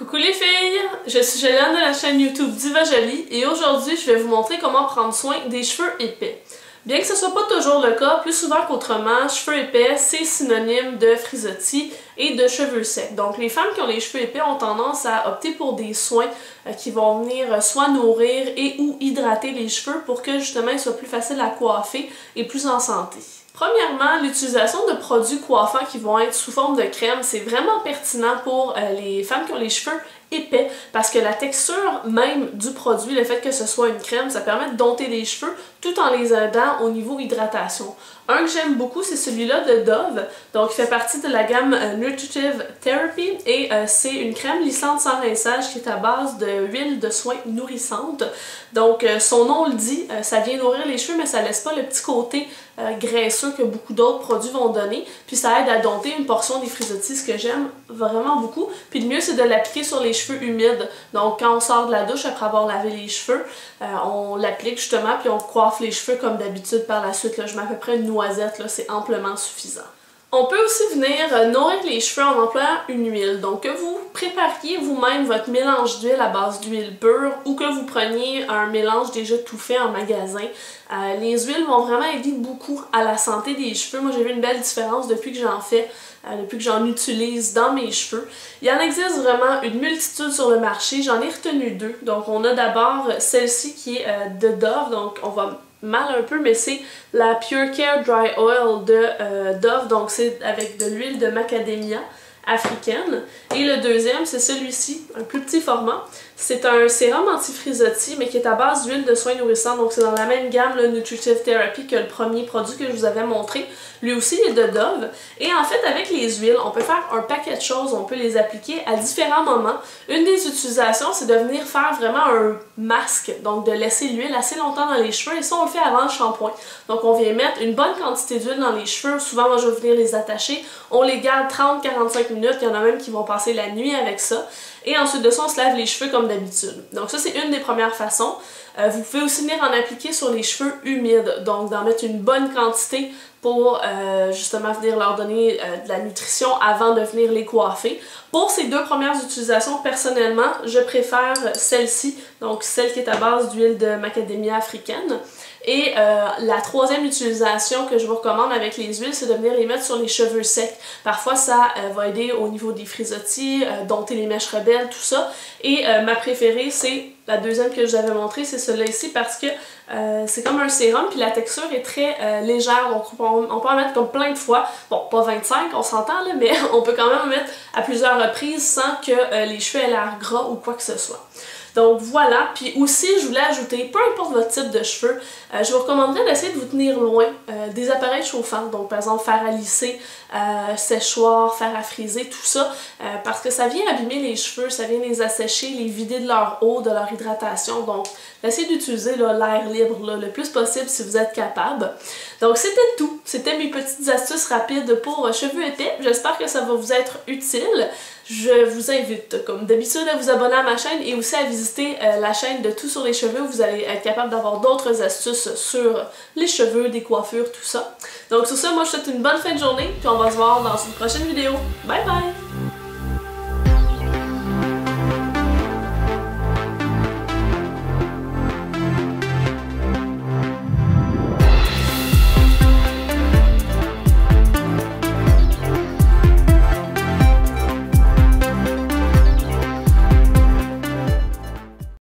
Coucou les filles! Je suis Joliane de la chaîne YouTube Diva Jolie et aujourd'hui je vais vous montrer comment prendre soin des cheveux épais. Bien que ce soit pas toujours le cas, plus souvent qu'autrement, cheveux épais c'est synonyme de frisottis et de cheveux secs. Donc les femmes qui ont les cheveux épais ont tendance à opter pour des soins qui vont venir soit nourrir et ou hydrater les cheveux pour que justement ils soient plus faciles à coiffer et plus en santé. Premièrement, l'utilisation de produits coiffants qui vont être sous forme de crème, c'est vraiment pertinent pour les femmes qui ont les cheveux épais parce que la texture même du produit, le fait que ce soit une crème, ça permet de dompter les cheveux tout en les aidant au niveau hydratation. Un que j'aime beaucoup, c'est celui-là de Dove, donc il fait partie de la gamme Nutritive Therapy et c'est une crème lissante sans rinçage qui est à base d'huile de soin nourrissante. Donc son nom le dit, ça vient nourrir les cheveux mais ça laisse pas le petit côté graisseux que beaucoup d'autres produits vont donner, puis ça aide à dompter une portion des frisottis, ce que j'aime vraiment beaucoup. Puis le mieux c'est de l'appliquer sur les cheveux humides, donc quand on sort de la douche après avoir lavé les cheveux, on l'applique justement puis on coiffe les cheveux comme d'habitude par la suite. Là, je mets à peu près une noisette, c'est amplement suffisant. On peut aussi venir nourrir les cheveux en employant une huile. Donc que vous prépariez vous-même votre mélange d'huile à base d'huile pure ou que vous preniez un mélange déjà tout fait en magasin. Les huiles vont vraiment aider beaucoup à la santé des cheveux. Moi j'ai vu une belle différence depuis que j'en fais, depuis que j'en utilise dans mes cheveux. Il y en existe vraiment une multitude sur le marché. J'en ai retenu deux. Donc on a d'abord celle-ci qui est de Dove. Donc on va mal un peu, mais c'est la Pure Care Dry Oil de Dove, donc c'est avec de l'huile de macadamia africaine. Et le deuxième, c'est celui-ci, un plus petit format. C'est un sérum anti-frisottis, mais qui est à base d'huile de soin nourrissant, donc c'est dans la même gamme, le Nutritive Therapy, que le premier produit que je vous avais montré. Lui aussi, il est de Dove. Et en fait, avec les huiles, on peut faire un paquet de choses, on peut les appliquer à différents moments. Une des utilisations, c'est de venir faire vraiment un masque, donc de laisser l'huile assez longtemps dans les cheveux, et ça, on le fait avant le shampoing. Donc on vient mettre une bonne quantité d'huile dans les cheveux, souvent moi je vais venir les attacher, on les garde 30-45 minutes, il y en a même qui vont passer la nuit avec ça. Et ensuite de ça, on se lave les cheveux comme d'habitude. Donc ça, c'est une des premières façons. Vous pouvez aussi venir en appliquer sur les cheveux humides, donc d'en mettre une bonne quantité pour justement venir leur donner de la nutrition avant de venir les coiffer. Pour ces deux premières utilisations, personnellement, je préfère celle-ci, donc celle qui est à base d'huile de macadamia africaine. Et la troisième utilisation que je vous recommande avec les huiles, c'est de venir les mettre sur les cheveux secs. Parfois, ça va aider au niveau des frisottis, dompter les mèches rebelles, tout ça. Et ma préférée, c'est la deuxième que je vous avais montrée, c'est celle-là ici parce que c'est comme un sérum, puis la texture est très légère, donc on peut en mettre comme plein de fois. Bon, pas 25, on s'entend là, mais on peut quand même en mettre à plusieurs reprises sans que les cheveux aient l'air gras ou quoi que ce soit. Donc voilà, puis aussi je voulais ajouter, peu importe votre type de cheveux, je vous recommanderais d'essayer de vous tenir loin des appareils chauffants, donc par exemple fer à lisser, séchoir, fer à friser, tout ça, parce que ça vient abîmer les cheveux, ça vient les assécher, les vider de leur eau, de leur hydratation, donc essayez d'utiliser l'air libre là, le plus possible si vous êtes capable. Donc c'était tout, c'était mes petites astuces rapides pour cheveux épais, j'espère que ça va vous être utile. Je vous invite, comme d'habitude, à vous abonner à ma chaîne et aussi à visiter la chaîne de Tout sur les cheveux où vous allez être capable d'avoir d'autres astuces sur les cheveux, des coiffures, tout ça. Donc sur ça, moi je vous souhaite une bonne fin de journée, puis on va se voir dans une prochaine vidéo. Bye bye!